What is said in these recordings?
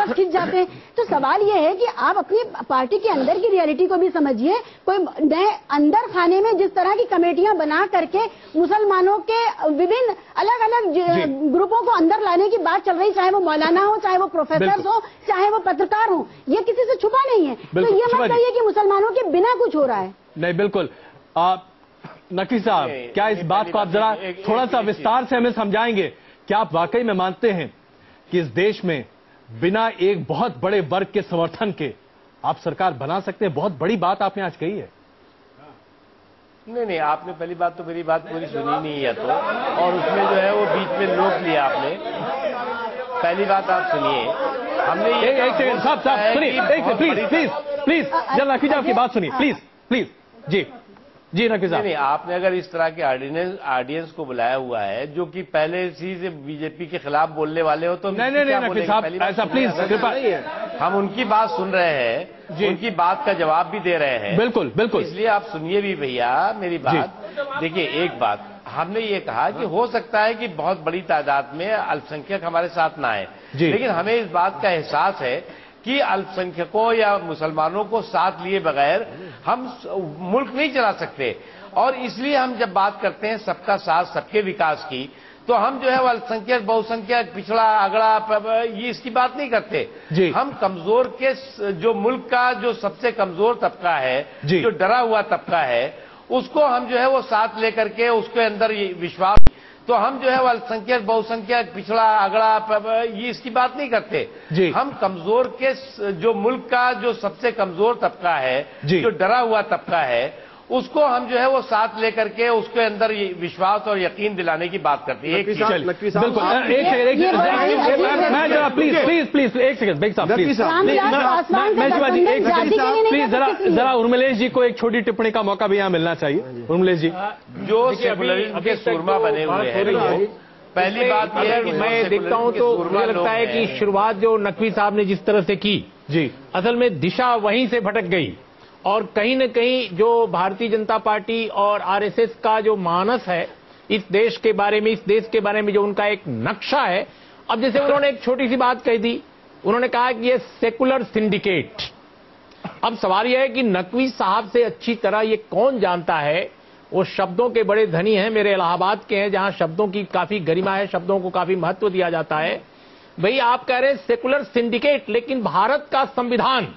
आप खिंच जाते हैं। तो सवाल ये है कि आप अपनी पार्टी के अंदर की रियलिटी को भी समझिए। कोई नए अंदर खाने में जिस तरह की कमेटियां बना करके मुसलमानों के विभिन्न अलग अलग ग्रुपों को अंदर लाने की बात चल रही, चाहे वो मौलाना हो, चाहे वो प्रोफेसर हो, चाहे वो पत्रकार हो, ये किसी से छुपा नहीं है। तो ये मत कहिए कि मुसलमानों के बिना कुछ हो रहा है। नहीं, बिल्कुल। नकवी साहब, क्या इस बात को आप जरा थोड़ा सा विस्तार से हमें समझाएंगे? क्या आप वाकई में मानते हैं कि इस देश में बिना एक बहुत बड़े वर्ग के समर्थन के आप सरकार बना सकते हैं? बहुत बड़ी बात आपने आज कही है। नहीं, आपने पहली बात तो मेरी बात पूरी सुनी नहीं है तो, और उसमें जो है वो बीच में रोक लिया आपने। पहली बात आप सुनिए, हमने ये एक सेकंड साहब सुनिए, एक सेकंड प्लीज जरा नकवी साहब की बात सुनिए, प्लीज। जी नकवी साहब, नहीं, आपने अगर इस तरह के ऑडियंस को बुलाया हुआ है जो कि पहले से बीजेपी के खिलाफ बोलने वाले हो, तो नहीं नकवी साहब, ऐसा प्लीज कृपा, हम उनकी बात सुन रहे हैं, उनकी बात का जवाब भी दे रहे हैं। बिल्कुल। इसलिए आप सुनिए भी भैया मेरी बात। देखिए, एक बात हमने ये कहा कि हो सकता है कि बहुत बड़ी तादाद में अल्पसंख्यक हमारे साथ ना आए, लेकिन हमें इस बात का एहसास है कि अल्पसंख्यकों या मुसलमानों को साथ लिए बगैर हम मुल्क नहीं चला सकते। और इसलिए हम जब बात करते हैं सबका साथ सबके विकास की, तो हम जो है वो अल्पसंख्यक, बहुसंख्यक, पिछड़ा, अगड़ा, ये इसकी बात नहीं करते। हम कमजोर के, जो मुल्क का जो सबसे कमजोर तबका है, जो डरा हुआ तबका है, उसको हम जो है वो साथ लेकर के उसके अंदर ये विश्वास, तो हम जो है वो अल्पसंख्यक, बहुसंख्यक, पिछड़ा, अगड़ा, ये इसकी बात नहीं करते। हम कमजोर के, जो मुल्क का जो सबसे कमजोर तबका है, जो डरा हुआ तबका है, उसको हम जो है वो साथ लेकर के उसके अंदर विश्वास और यकीन दिलाने की बात करते हैं। प्लीज एक सेकंड प्लीज जरा उर्मिलेश जी को एक छोटी टिप्पणी का मौका भी यहाँ मिलना चाहिए। उर्मिलेश जी, जो सेकुलरिज्म के सूरमा बने हुए हैं, पहली बात यह है कि मैं देखता हूं तो मुझे लगता है कि शुरुआत जो नकवी साहब ने जिस तरह से की, असल में दिशा वहीं से भटक गई। और कहीं न कहीं जो भारतीय जनता पार्टी और आरएसएस का जो मानस है इस देश के बारे में, इस देश के बारे में जो उनका एक नक्शा है, अब जैसे उन्होंने एक छोटी सी बात कही थी, उन्होंने कहा कि ये सेकुलर सिंडिकेट। अब सवाल यह है कि नकवी साहब से अच्छी तरह ये कौन जानता है, वो शब्दों के बड़े धनी हैं, मेरे इलाहाबाद के हैं, जहां शब्दों की काफी गरिमा है, शब्दों को काफी महत्व दिया जाता है। भाई आप कह रहे हैं सेकुलर सिंडिकेट, लेकिन भारत का संविधान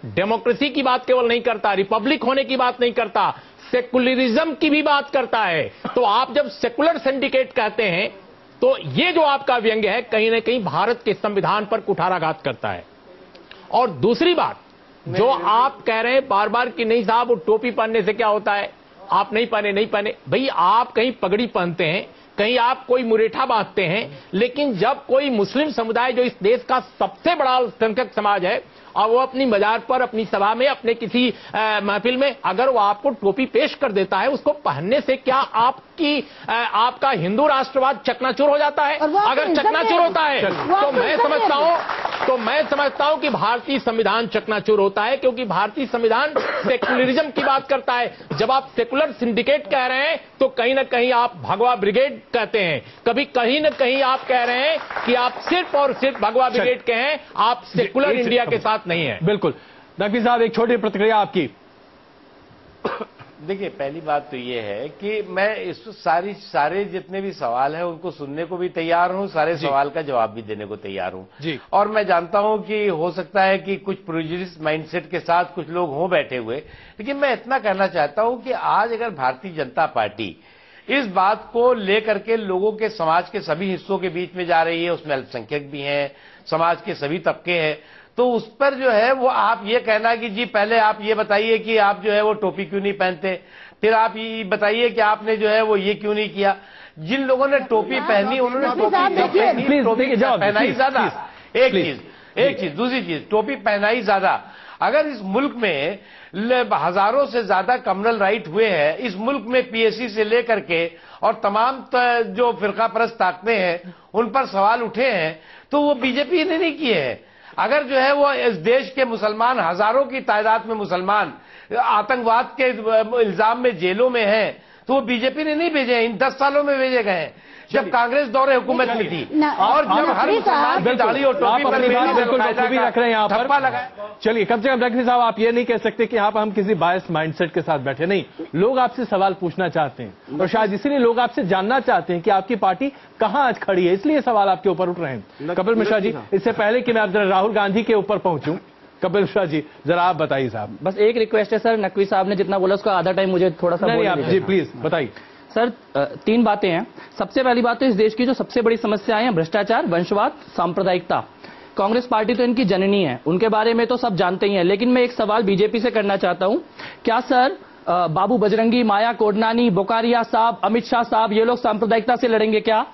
डेमोक्रेसी की बात केवल नहीं करता, रिपब्लिक होने की बात नहीं करता, सेकुलरिज्म की भी बात करता है। तो आप जब सेकुलर सिंडिकेट कहते हैं तो ये जो आपका व्यंग्य है कहीं ना कहीं भारत के संविधान पर कुठाराघात करता है। और दूसरी बात जो आप कह रहे हैं बार बार कि नहीं साहब वो टोपी पहनने से क्या होता है, आप नहीं पहने। भाई आप कहीं पगड़ी पहनते हैं, कहीं आप कोई मुरेठा बांधते हैं, लेकिन जब कोई मुस्लिम समुदाय जो इस देश का सबसे बड़ा अल्पसंख्यक समाज है और वो अपनी मजार पर, अपनी सभा में, अपने किसी महफिल में अगर वो आपको टोपी पेश कर देता है, उसको पहनने से क्या आपका हिंदू राष्ट्रवाद चकनाचूर हो जाता है? अगर चकनाचूर होता है तो मैं समझता हूं कि भारतीय संविधान चकनाचूर होता है, क्योंकि भारतीय संविधान सेकुलरिज्म की बात करता है। जब आप सेकुलर सिंडिकेट कह रहे हैं तो कहीं ना कहीं आप भगवा ब्रिगेड कहते हैं, कहीं ना कहीं आप कह रहे हैं कि आप सिर्फ और सिर्फ भगवा ब्रिगेड के हैं, आप सेकुलर इंडिया के साथ नहीं है। बिल्कुल। नकवी साहब एक छोटी प्रतिक्रिया आपकी। देखिए, पहली बात तो ये है कि मैं इस सारे जितने भी सवाल हैं उनको सुनने को भी तैयार हूं, सारे सवाल का जवाब भी देने को तैयार हूं। और मैं जानता हूं कि हो सकता है कि कुछ प्रेजुडिस माइंडसेट के साथ कुछ लोग हों बैठे हुए, लेकिन मैं इतना कहना चाहता हूं कि आज अगर भारतीय जनता पार्टी इस बात को लेकर के लोगों के, समाज के सभी हिस्सों के बीच में जा रही है, उसमें अल्पसंख्यक भी हैं, समाज के सभी तबके हैं, तो उस पर जो है वो आप ये कहना कि जी पहले आप ये बताइए कि आप जो है वो टोपी क्यों नहीं पहनते, फिर आप ये बताइए कि आपने जो है वो ये क्यों नहीं किया। जिन लोगों ने टोपी पहनी उन्होंने टोपी पहनाई ज्यादा, एक चीज। दूसरी चीज, टोपी पहनाई ज्यादा। अगर इस मुल्क में हजारों से ज्यादा कम्युनल राइट हुए हैं, इस मुल्क में पीएससी से लेकर के और तमाम जो फिरका परस्त ताकतें हैं उन पर सवाल उठे हैं, तो वो बीजेपी ने नहीं किए हैं। अगर जो है वो इस देश के मुसलमान, हजारों की तादाद में मुसलमान आतंकवाद के इल्जाम में जेलों में हैं, तो वो बीजेपी ने नहीं भेजे हैं, इन 10 सालों में भेजे गए हैं। जब कांग्रेस दौरे हुकूमत में थी, और जब हर मुसलमान की दाढ़ी और टोपी पर बिल्कुल बखूबी रख रहे हैं यहाँ पर। चलिए, कम से कम नकवी साहब आप ये नहीं कह सकते कि यहाँ पर हम किसी बायस माइंडसेट के साथ बैठे, नहीं, लोग आपसे सवाल पूछना चाहते हैं और शायद इसीलिए लोग आपसे जानना चाहते हैं कि आपकी पार्टी कहां आज खड़ी है, इसलिए सवाल आपके ऊपर उठ रहे हैं। कपिल मिश्रा जी, इससे पहले कि मैं आप जरा राहुल गांधी के ऊपर पहुंचूं, कपिल मिश्रा जी जरा आप बताइए साहब। बस एक रिक्वेस्ट है सर, नकवी साहब ने जितना बोला उसका आधा टाइम मुझे थोड़ा सा नहीं, आप जी प्लीज बताइए सर। 3 बातें हैं। सबसे पहली बात तो इस देश की जो सबसे बड़ी समस्याएं हैं, भ्रष्टाचार, वंशवाद, सांप्रदायिकता। कांग्रेस पार्टी तो इनकी जननी है, उनके बारे में तो सब जानते ही हैं, लेकिन मैं एक सवाल बीजेपी से करना चाहता हूं। क्या सर बाबू बजरंगी, माया कोडनानी, बोकारिया साहब, अमित शाह साहब, ये लोग सांप्रदायिकता से लड़ेंगे क्या?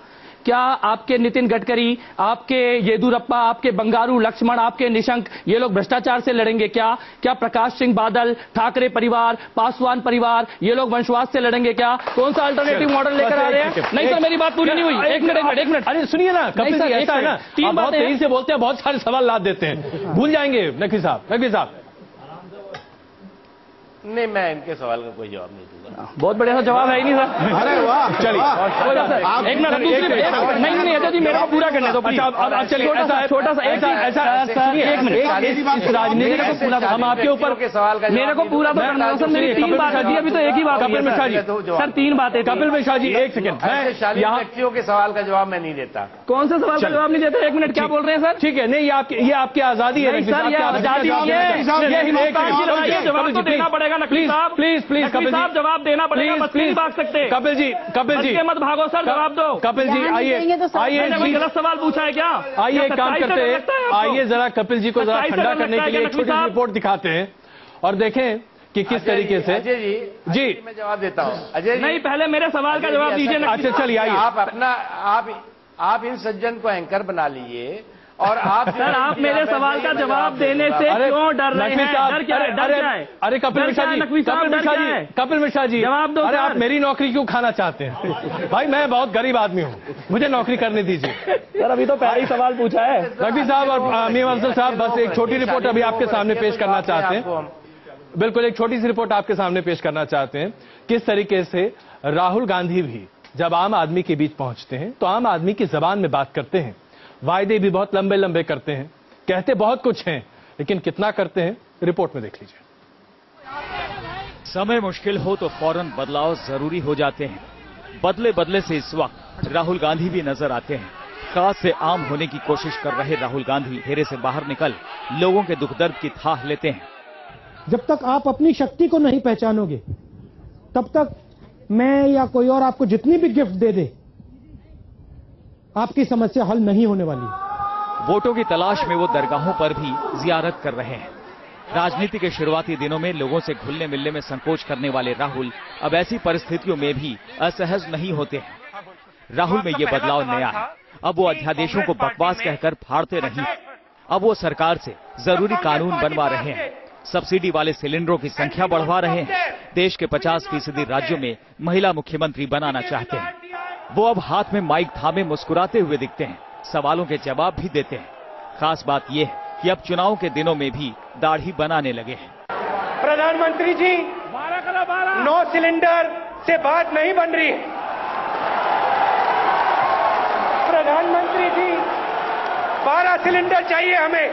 क्या आपके नितिन गडकरी, आपके येदुरप्पा, आपके बंगारू लक्ष्मण, आपके निशंक, ये लोग भ्रष्टाचार से लड़ेंगे क्या? क्या प्रकाश सिंह बादल, ठाकरे परिवार, पासवान परिवार, ये लोग वंशवाद से लड़ेंगे क्या? कौन सा अल्टरनेटिव मॉडल लेकर आ रहे हैं? नहीं सर, मेरी बात पूरी नहीं हुई। एक मिनट। अरे सुनिए ना कपिल जी, ऐसा है ना, 3 बहुत तेजी से बोलते हैं, बहुत सारे सवाल लाद देते हैं, भूल जाएंगे नकवी साहब। नहीं, मैं इनके सवाल का कोई जवाब नहीं दूंगा। बहुत बढ़िया सा जवाब है ही नहीं सर। अरे वाह, चलिए एक मिनट, नहीं अजय जी, मेरे को पूरा करने दो। अब चलिए, छोटा सा एक मिनट, राजनीति का पूरा हम आपके ऊपर के सवाल का मेरे को पूरा तो करना है सर। मेरी 3 बात है, अभी तो एक ही बात। कपिल मिश्रा जी सर 3 बातें। कपिल मिश्रा जी एक सेकंड, यहाँ व्यक्तियों के सवाल का जवाब मैं नहीं देता। कौन सा सवाल का जवाब नहीं देते? 1 मिनट, क्या बोल रहे हैं सर? ठीक है, नहीं ये आपकी आजादी है सर, ये आजादी है, जवाब तो देना पड़ेगा नकवी साहब। प्लीज कपिल साहब जवाब देना पड़ेगा, बस नहीं भाग सकते। कपिल जी मत भागो सर, जवाब दो। कपिल जी आइए, गलत सवाल पूछा है क्या? आइए काम करते हैं, आइए जरा कपिल जी को जरा ठंडा करने के लिए एक छोटी सी रिपोर्ट दिखाते हैं और देखें कि किस तरीके से। अजय जी मैं जवाब देता हूँ। अजय नहीं, पहले मेरे सवाल का जवाब दीजिए। अच्छा चलिए, आइए। आप इन सज्जन को एंकर बना लीजिए और आप सर, आप मेरे सवाल का जवाब देने से क्यों डर रहे हैं? डर क्या है? अरे कपिल मिश्रा जी जवाब दो। अरे आप मेरी नौकरी क्यों खाना चाहते हैं? भाई मैं बहुत गरीब आदमी हूँ, मुझे नौकरी करने दीजिए। सर अभी तो पहला ही सवाल पूछा है। नकवी साहब और मीम अफजल साहब, बस एक छोटी रिपोर्ट अभी आपके सामने पेश करना चाहते हैं। बिल्कुल एक छोटी सी रिपोर्ट आपके सामने पेश करना चाहते हैं, किस तरीके से राहुल गांधी भी जब आम आदमी के बीच पहुंचते हैं तो आम आदमी की जबान में बात करते हैं, वायदे भी बहुत लंबे लंबे करते हैं, कहते बहुत कुछ हैं, लेकिन कितना करते हैं रिपोर्ट में देख लीजिए। समय मुश्किल हो तो फौरन बदलाव जरूरी हो जाते हैं। बदले से इस वक्त राहुल गांधी भी नजर आते हैं। खास से आम होने की कोशिश कर रहे राहुल गांधी घेरे से बाहर निकल लोगों के दुख दर्द की थाह लेते हैं। जब तक आप अपनी शक्ति को नहीं पहचानोगे, तब तक मैं या कोई और आपको जितनी भी गिफ्ट दे दे, आपकी समस्या हल नहीं होने वाली। वोटों की तलाश में वो दरगाहों पर भी जियारत कर रहे हैं। राजनीति के शुरुआती दिनों में लोगों से घुलने मिलने में संकोच करने वाले राहुल अब ऐसी परिस्थितियों में भी असहज नहीं होते हैं। राहुल में ये बदलाव नया है। अब वो अध्यादेशों को बकवास कहकर फाड़ते नहीं, अब वो सरकार से जरूरी कानून बनवा रहे हैं, सब्सिडी वाले सिलेंडरों की संख्या बढ़वा रहे हैं, देश के 50% राज्यों में महिला मुख्यमंत्री बनाना चाहते हैं। वो अब हाथ में माइक थामे मुस्कुराते हुए दिखते हैं, सवालों के जवाब भी देते हैं। खास बात यह है कि अब चुनाव के दिनों में भी दाढ़ी बनाने लगे हैं। प्रधानमंत्री जी, 9 सिलेंडर से बात नहीं बन रही है। प्रधानमंत्री जी, 12 सिलेंडर चाहिए हमें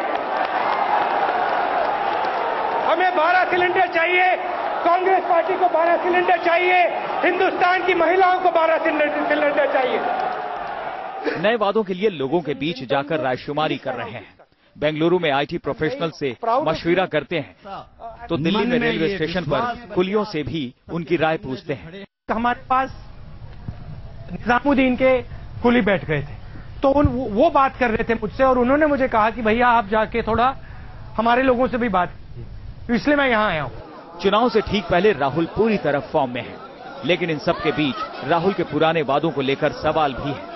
12 सिलेंडर चाहिए। कांग्रेस पार्टी को 12 सिलेंडर चाहिए, हिंदुस्तान की महिलाओं को 12 सिलेंडर चाहिए। नए वादों के लिए लोगों के बीच जाकर रायशुमारी कर रहे हैं। बेंगलुरु में आईटी प्रोफेशनल से मशविरा करते हैं तो दिल्ली में रेलवे स्टेशन पर कुलियों से भी उनकी राय पूछते हैं। हमारे पास निजामुद्दीन के कुली बैठ गए थे, तो वो बात कर रहे थे मुझसे और उन्होंने मुझे कहा कि भैया आप जाके थोड़ा हमारे लोगों से भी बात कीजिए, इसलिए मैं यहां आया हूं। चुनाव से ठीक पहले राहुल पूरी तरह फॉर्म में है, लेकिन इन सब के बीच राहुल के पुराने वादों को लेकर सवाल भी है।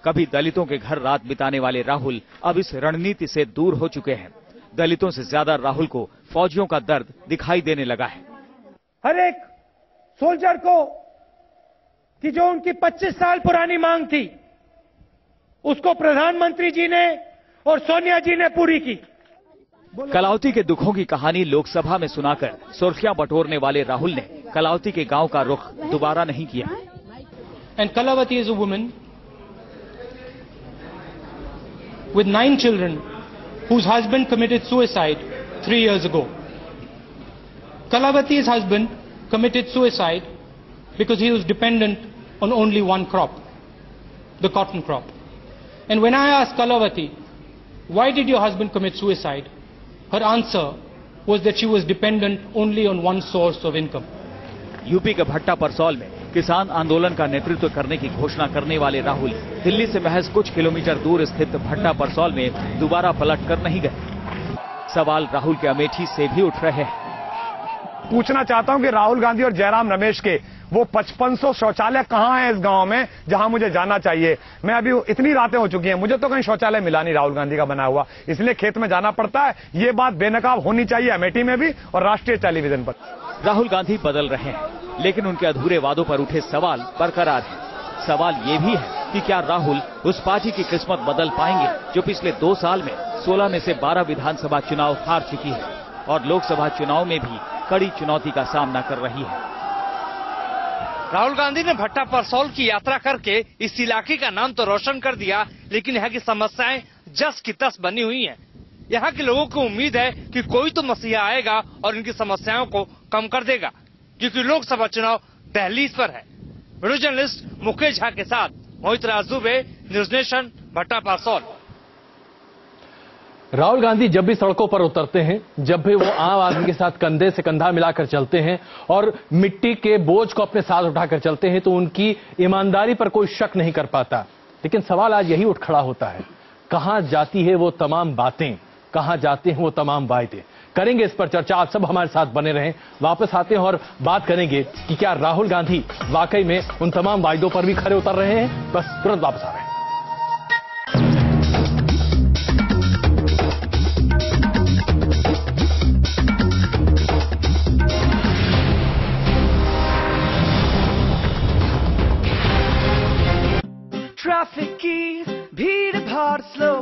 कभी दलितों के घर रात बिताने वाले राहुल अब इस रणनीति से दूर हो चुके हैं। दलितों से ज्यादा राहुल को फौजियों का दर्द दिखाई देने लगा है। हर एक सोल्जर को कि जो उनकी 25 साल पुरानी मांग थी, उसको प्रधानमंत्री जी ने और सोनिया जी ने पूरी की। कलावती के दुखों की कहानी लोकसभा में सुनाकर सुर्खियां बटोरने वाले राहुल ने कलावती के गांव का रुख दोबारा नहीं किया। and Kalavati is a woman with 9 children whose husband committed suicide 3 years ago. Kalavati's husband committed suicide because he was dependent on only one crop, the cotton crop. And when I asked Kalavati, why did your husband commit suicide? Her answer was that she was dependent only on one source of income. UP के भट्टा परसौल में किसान आंदोलन का नेतृत्व करने की घोषणा करने वाले राहुल दिल्ली से महज कुछ किलोमीटर दूर स्थित भट्टा परसौल में दोबारा पलट कर नहीं गए। सवाल राहुल के अमेठी से भी उठ रहे हैं। पूछना चाहता हूं कि राहुल गांधी और जयराम रमेश के वो 5500 शौचालय कहां हैं इस गांव में जहां मुझे जाना चाहिए। मैं अभी इतनी रातें हो चुकी हैं, मुझे तो कहीं शौचालय मिला नहीं राहुल गांधी का बना हुआ, इसलिए खेत में जाना पड़ता है। ये बात बेनकाब होनी चाहिए अमेठी में भी और राष्ट्रीय टेलीविजन पर। राहुल गांधी बदल रहे हैं, लेकिन उनके अधूरे वादों पर उठे सवाल बरकरार है। सवाल ये भी है कि क्या राहुल उस पार्टी की किस्मत बदल पाएंगे जो पिछले 2 साल में 16 में से 12 विधानसभा चुनाव हार चुकी है और लोकसभा चुनाव में भी कड़ी चुनौती का सामना कर रही है। राहुल गांधी ने भट्टा परसौल की यात्रा करके इस इलाके का नाम तो रोशन कर दिया, लेकिन यहाँ की समस्याएं जस की तस बनी हुई हैं। यहाँ के लोगों को उम्मीद है कि कोई तो मसीहा आएगा और इनकी समस्याओं को कम कर देगा, क्योंकि लोकसभा चुनाव दहलीज पर है। वीडियो जर्नलिस्ट मुकेश झा के साथ मोहित राज दुबे, न्यूज नेशन, भट्टा परसौल। राहुल गांधी जब भी सड़कों पर उतरते हैं, जब भी वो आम आदमी के साथ कंधे से कंधा मिलाकर चलते हैं और मिट्टी के बोझ को अपने साथ उठाकर चलते हैं, तो उनकी ईमानदारी पर कोई शक नहीं कर पाता। लेकिन सवाल आज यही उठ खड़ा होता है, कहां जाती है वो तमाम बातें, कहां जाते हैं वो तमाम वायदे। करेंगे इस पर चर्चा, आप सब हमारे साथ बने रहें। वापस आते हैं और बात करेंगे कि क्या राहुल गांधी वाकई में उन तमाम वायदों पर भी खरे उतर रहे हैं। बस तुरंत वापस आ रहे हैं। ट्रैफिक की भीड़ भाड़ स्लो